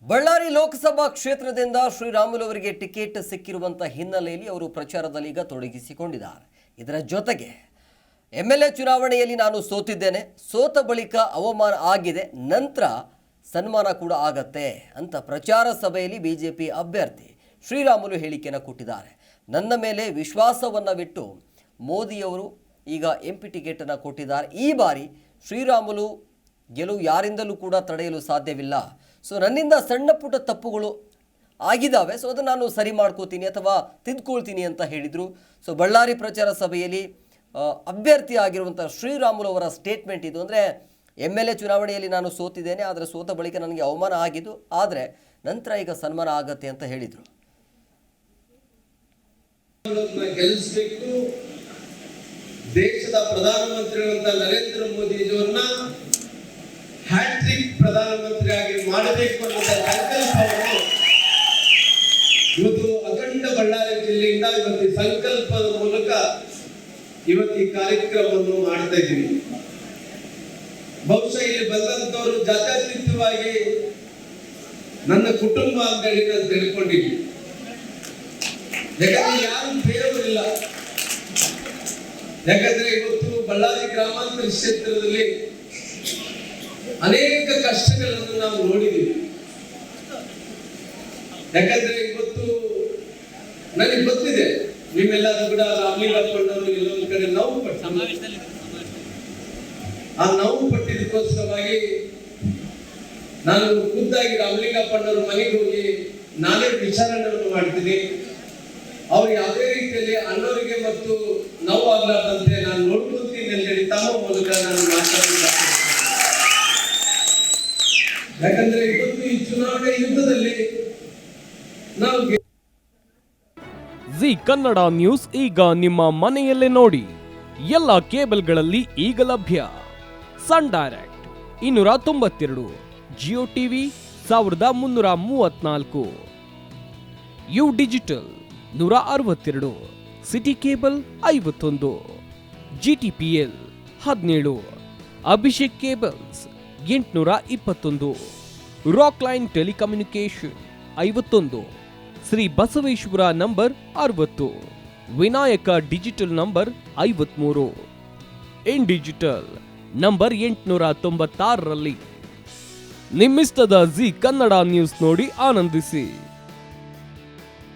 ಬಳ್ಳಾರಿ ಲೋಕಸಭಾ ಕ್ಷೇತ್ರದಿಂದ ಶ್ರೀರಾಮುಲು ಅವರಿಗೆ ಟಿಕೆಟ್ ಸಿಕ್ಕಿರುವಂತಹ ಹಿನ್ನೆಲೆಯಲ್ಲಿ ಅವರು ಪ್ರಚಾರದಲ್ಲಿ ಈಗ ತೊಡಗಿಸಿಕೊಂಡಿದ್ದಾರೆ. ಇದರ ಜೊತೆಗೆ MLA ಚುನಾವಣೆಯಲ್ಲಿ ನಾನು ಸೋತಿದ್ದೇನೆ, ಸೋತ ಬಳಿಕ ಅವಮಾನ ಆಗಿದೆ, ನಂತರ ಸನ್ಮಾನ ಕೂಡ ಆಗತ್ತೆ ಅಂತ ಪ್ರಚಾರ ಸಭೆಯಲ್ಲಿ ಬಿಜೆಪಿ ಅಭ್ಯರ್ಥಿ ಶ್ರೀರಾಮುಲು ಹೇಳಿಕೆಯನ್ನು ಕೊಟ್ಟಿದ್ದಾರೆ. ನನ್ನ ಮೇಲೆ ವಿಶ್ವಾಸವನ್ನಿಟ್ಟು ಮೋದಿಯವರು ಈಗ MP ಟಿಕೆಟನ್ನು ಕೊಟ್ಟಿದ್ದಾರೆ. ಈ ಬಾರಿ ಶ್ರೀರಾಮುಲು ಗೆಲುವು ಯಾರಿಂದಲೂ ಕೂಡ ತಡೆಯಲು ಸಾಧ್ಯವಿಲ್ಲ. ಸೊ ನನ್ನಿಂದ ಸಣ್ಣ ಪುಟ್ಟ ತಪ್ಪುಗಳು ಆಗಿದ್ದಾವೆ, ಸೊ ಅದನ್ನು ನಾನು ಸರಿ ಮಾಡ್ಕೋತೀನಿ ಅಥವಾ ತಿದ್ಕೊಳ್ತೀನಿ ಅಂತ ಹೇಳಿದರು. ಸೊ ಬಳ್ಳಾರಿ ಪ್ರಚಾರ ಸಭೆಯಲ್ಲಿ ಅಭ್ಯರ್ಥಿ ಆಗಿರುವಂಥ ಶ್ರೀರಾಮುಲು ಅವರ ಸ್ಟೇಟ್ಮೆಂಟ್ ಇದು. ಅಂದರೆ MLA ಚುನಾವಣೆಯಲ್ಲಿ ನಾನು ಸೋತಿದ್ದೇನೆ, ಆದರೆ ಸೋತ ಬಳಿಕ ನನಗೆ ಅವಮಾನ ಆಗಿದ್ದು, ಆದರೆ ನಂತರ ಈಗ ಸನ್ಮಾನ ಆಗತ್ತೆ ಅಂತ ಹೇಳಿದರು. ದೇಶದ ಪ್ರಧಾನಮಂತ್ರಿಗಳಂತ ನರೇಂದ್ರ ಮೋದಿಜಿಯವರನ್ನ ಹ್ಯಾಟ್ರಿಕ್ ಪ್ರಧಾನಮಂತ್ರಿಯಾಗಿ ಮಾಡಬೇಕು ಅನ್ನೋ ಸಂಕಲ್ಪವನ್ನು ಇವತ್ತು ಅಖಂಡ ಬಳ್ಳಾರಿ ಜಿಲ್ಲೆಯಿಂದ ಇವತ್ತು ಸಂಕಲ್ಪದ ಮೂಲಕ ಇವತ್ತು ಈ ಕಾರ್ಯಕ್ರಮವನ್ನು ಮಾಡ್ತಾ ಇದ್ದೀವಿ. ಬಹುಶಃ ಇಲ್ಲಿ ಬಂದಂತವರು ಜಾತ್ಯತೀತವಾಗಿ ನನ್ನ ಕುಟುಂಬ ಅಂತ ಹೇಳಿ ನಾನು ತಿಳ್ಕೊಂಡಿದ್ವಿ. ಯಾಕಂದ್ರೆ ಯಾರು ಬೇರೆಯವರಿಲ್ಲ. ಯಾಕಂದ್ರೆ ಇವತ್ತು ಬಳ್ಳಾರಿ ಗ್ರಾಮಾಂತರ ಕ್ಷೇತ್ರದಲ್ಲಿ ಅನೇಕ ಕಷ್ಟಗಳನ್ನು ನಾವು ನೋಡಿದ್ದೀವಿ. ಯಾಕಂದ್ರೆ ಇವತ್ತು ನನಗೆ ಗೊತ್ತಿದೆ, ನಿಮ್ಮೆಲ್ಲರೂ ಕೂಡ ರಾಮಲಿಂಗಪ್ಪಣ್ಣವರು ಎಲ್ಲೊಂದು ಕಡೆ ನೋವು ಪಟ್ಟು, ಆ ನೋವು ಪಟ್ಟಿದ್ದಕ್ಕೋಸ್ಕರವಾಗಿ ನಾನು ಖುದ್ದಾಗಿ ರಾಮಲಿಂಗಪ್ಪಣ್ಣವ್ರ ಮನೆಗೆ ಹೋಗಿ ನಾನೇ ವಿಚಾರಣೆಯನ್ನು ಮಾಡ್ತೀನಿ. ಅವ್ರು ಯಾವುದೇ ರೀತಿಯಲ್ಲಿ ಅನ್ನೋರಿಗೆ ಮತ್ತು ನೋವು ಆಗ್ಲಾರ್ದಂತೆ ನಾನು ನೋಡ್ಕೊಳ್ತೀನಿ ಅಂತ ಹೇಳಿ ತಮ್ಮ ಮೂಲಕ ನಾನು ಮಾತಾಡ್ತೀನಿ. ಯಾಕಂದ್ರೆ ಇವತ್ತು ಈ ಚುನಾವಣೆ ಯುದ್ಧದಲ್ಲಿ ನಾವು ಜಿ ಕನ್ನಡ ನ್ಯೂಸ್ ಈಗ ನಿಮ್ಮ ಮನೆಯಲ್ಲೇ ನೋಡಿ. ಎಲ್ಲ ಕೇಬಲ್ಗಳಲ್ಲಿ ಈಗ ಲಭ್ಯ. Sun Direct 292, Jio TV 1334, U digital 162, city cable 51, GTPL 17, Abhishek cables 821, rock line telecommunication 51, Shri Basaveshwara number 60, Vinayaka digital number 53, in digital number 896ರಲ್ಲಿ ನಿಮ್ಮಿಸ್ತದ ಜಿ ಕನ್ನಡ ನ್ಯೂಸ್ ನೋಡಿ ಆನಂದಿಸಿ.